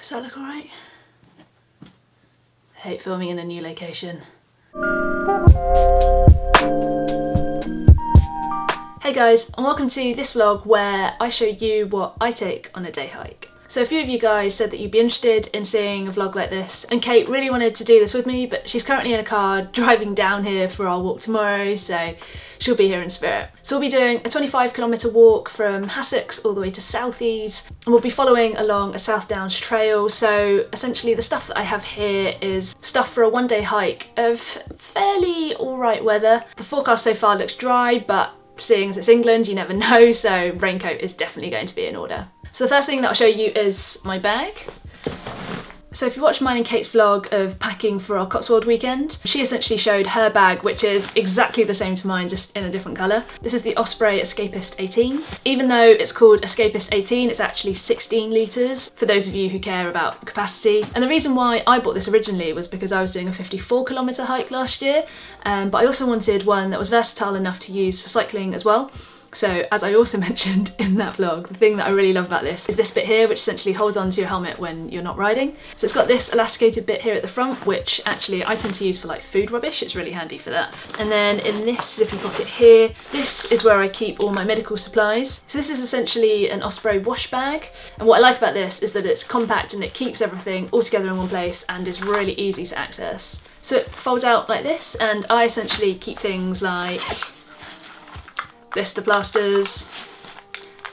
Does that look alright? I hate filming in a new location. Hey guys, and welcome to this vlog where I show you what I take on a day hike. So a few of you guys said that you'd be interested in seeing a vlog like this, and Kate really wanted to do this with me, but she's currently in a car driving down here for our walk tomorrow, so she'll be here in spirit. So we'll be doing a 25km walk from Hassocks all the way to Southease, and we'll be following along a South Downs trail. So essentially the stuff that I have here is stuff for a one-day hike of fairly alright weather. The forecast so far looks dry, but seeing as it's England, you never know, so raincoat is definitely going to be in order. So the first thing that I'll show you is my bag. So if you watched mine and Kate's vlog of packing for our Cotswold weekend, she essentially showed her bag, which is exactly the same to mine, just in a different colour. This is the Osprey Escapist 18. Even though it's called Escapist 18, it's actually 16 litres, for those of you who care about capacity. And the reason why I bought this originally was because I was doing a 54km hike last year, but I also wanted one that was versatile enough to use for cycling as well. So, as I also mentioned in that vlog, the thing that I really love about this is this bit here, which essentially holds onto your helmet when you're not riding. So it's got this elasticated bit here at the front, which actually I tend to use for like food rubbish. It's really handy for that. And then in this zippy pocket here, this is where I keep all my medical supplies. So this is essentially an Osprey wash bag. And what I like about this is that it's compact and it keeps everything all together in one place and is really easy to access. So it folds out like this, and I essentially keep things like blister plasters,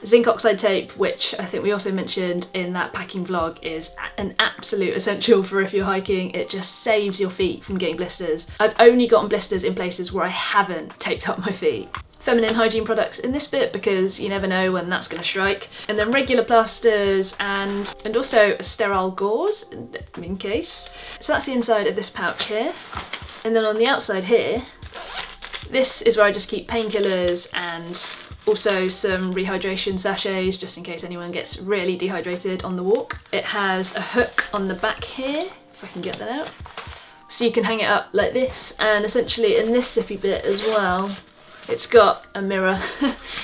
zinc oxide tape, which I think we also mentioned in that packing vlog is an absolute essential for if you're hiking. It just saves your feet from getting blisters. I've only gotten blisters in places where I haven't taped up my feet. Feminine hygiene products in this bit because you never know when that's going to strike. And then regular plasters and also a sterile gauze in case. So that's the inside of this pouch here. And then on the outside here, this is where I just keep painkillers and also some rehydration sachets just in case anyone gets really dehydrated on the walk. It has a hook on the back here, if I can get that out. So you can hang it up like this, and essentially in this zippy bit as well, it's got a mirror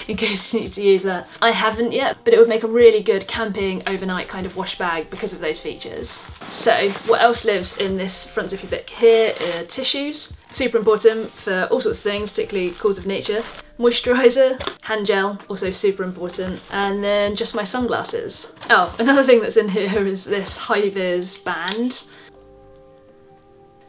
in case you need to use that. I haven't yet, but it would make a really good camping overnight kind of wash bag because of those features. So what else lives in this front zippy bit here are tissues. Super important for all sorts of things, particularly cause of nature. Moisturiser, hand gel, also super important. And then just my sunglasses. Oh, another thing that's in here is this high-vis band.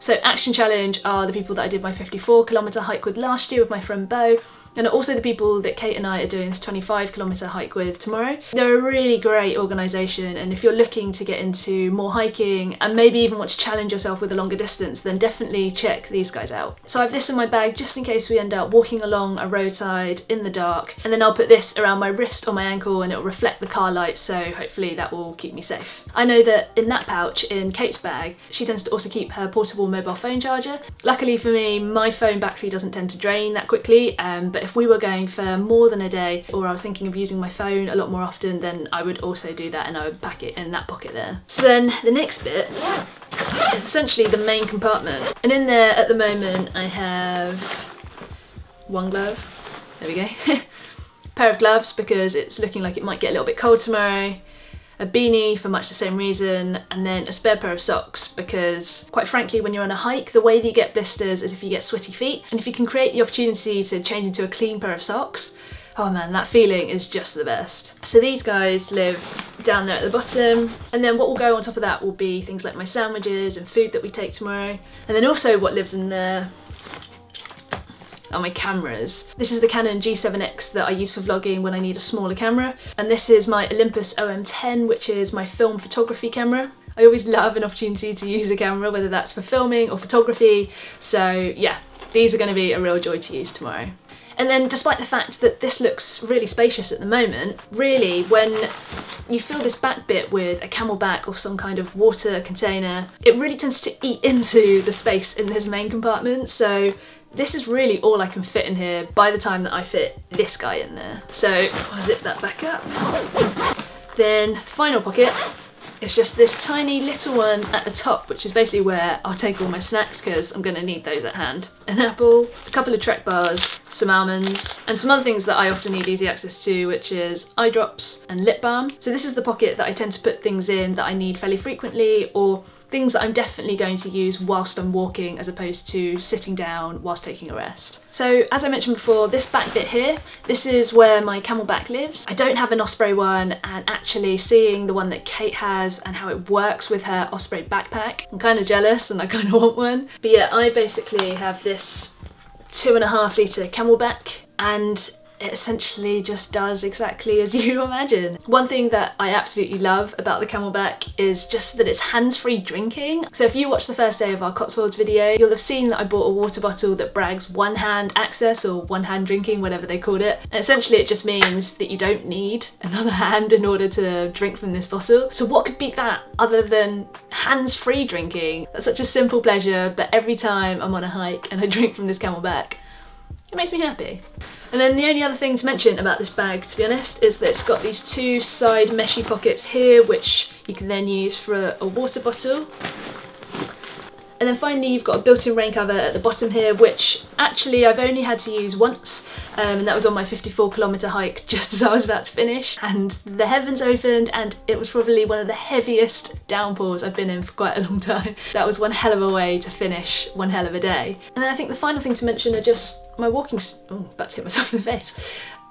So Action Challenge are the people that I did my 54km hike with last year with my friend Beau, and also the people that Kate and I are doing this 25km hike with tomorrow. They're a really great organisation, and if you're looking to get into more hiking and maybe even want to challenge yourself with a longer distance, then definitely check these guys out. So I have this in my bag just in case we end up walking along a roadside in the dark, and then I'll put this around my wrist or my ankle and it'll reflect the car light, so hopefully that will keep me safe. I know that in that pouch in Kate's bag, she tends to also keep her portable mobile phone charger. Luckily for me, my phone battery doesn't tend to drain that quickly, but if we were going for more than a day, or I was thinking of using my phone a lot more often, then I would also do that and I would pack it in that pocket there. So then the next bit is essentially the main compartment, and in there at the moment I have one glove, there we go, pair of gloves because it's looking like it might get a little bit cold tomorrow, a beanie for much the same reason, and then a spare pair of socks because, quite frankly, when you're on a hike, the way that you get blisters is if you get sweaty feet, and if you can create the opportunity to change into a clean pair of socks, oh man, that feeling is just the best. So these guys live down there at the bottom, and then what will go on top of that will be things like my sandwiches and food that we take tomorrow. And then also what lives in there are my cameras. This is the Canon G7X that I use for vlogging when I need a smaller camera, and this is my Olympus OM10, which is my film photography camera. I always love an opportunity to use a camera, whether that's for filming or photography, so yeah, these are going to be a real joy to use tomorrow. And then despite the fact that this looks really spacious at the moment, really when you fill this back bit with a camelback or some kind of water container, it really tends to eat into the space in this main compartment, so this is really all I can fit in here by the time that I fit this guy in there. So I'll zip that back up. Then final pocket, It's just this tiny little one at the top, which is basically where I'll take all my snacks because I'm going to need those at hand. An apple, a couple of Trek bars, some almonds, and some other things that I often need easy access to, which is eye drops and lip balm. So this is the pocket that I tend to put things in that I need fairly frequently, or things that I'm definitely going to use whilst I'm walking as opposed to sitting down whilst taking a rest. So as I mentioned before, this back bit here, this is where my camelback lives. I don't have an Osprey one, and actually seeing the one that Kate has and how it works with her Osprey backpack, I'm kind of jealous and I kind of want one. But yeah, I basically have this 2.5 litre camelback, and it essentially just does exactly as you imagine. One thing that I absolutely love about the camelback is just that it's hands-free drinking. So if you watched the first day of our Cotswolds video, you'll have seen that I bought a water bottle that brags one-hand access, or one-hand drinking, whatever they called it. And essentially it just means that you don't need another hand in order to drink from this bottle. So what could beat that other than hands-free drinking? That's such a simple pleasure, but every time I'm on a hike and I drink from this camelback, it makes me happy. And then the only other thing to mention about this bag, to be honest, is that it's got these two side meshy pockets here, which you can then use for a water bottle. And then finally you've got a built-in rain cover at the bottom here, which actually I've only had to use once, and that was on my 54-kilometre hike just as I was about to finish, and the heavens opened and it was probably one of the heaviest downpours I've been in for quite a long time. That was one hell of a way to finish one hell of a day. And then I think the final thing to mention are just my walking about to hit myself in the face.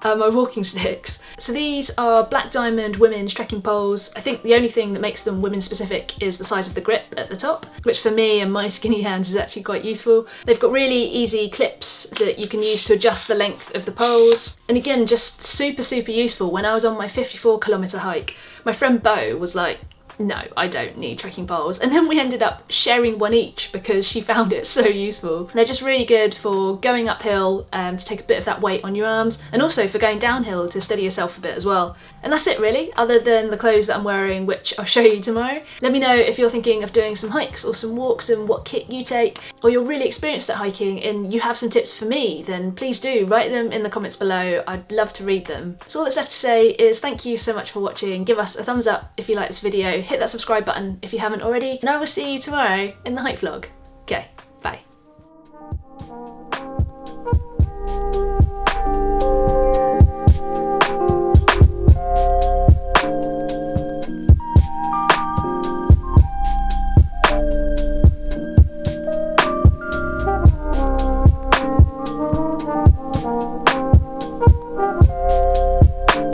My walking sticks. So these are Black Diamond women's trekking poles. I think the only thing that makes them women specific is the size of the grip at the top, which for me and my skinny hands is actually quite useful. They've got really easy clips that you can use to adjust the length of the poles. And again, just super useful. When I was on my 54-kilometre hike, my friend Bo was like, no, I don't need trekking poles. And then we ended up sharing one each because she found it so useful. They're just really good for going uphill to take a bit of that weight on your arms, and also for going downhill to steady yourself a bit as well. And that's it really, other than the clothes that I'm wearing, which I'll show you tomorrow. Let me know if you're thinking of doing some hikes or some walks and what kit you take, or you're really experienced at hiking and you have some tips for me, then please do write them in the comments below. I'd love to read them. So all that's left to say is thank you so much for watching. Give us a thumbs up if you like this video, hit that subscribe button if you haven't already, and I will see you tomorrow in the hike vlog. Okay.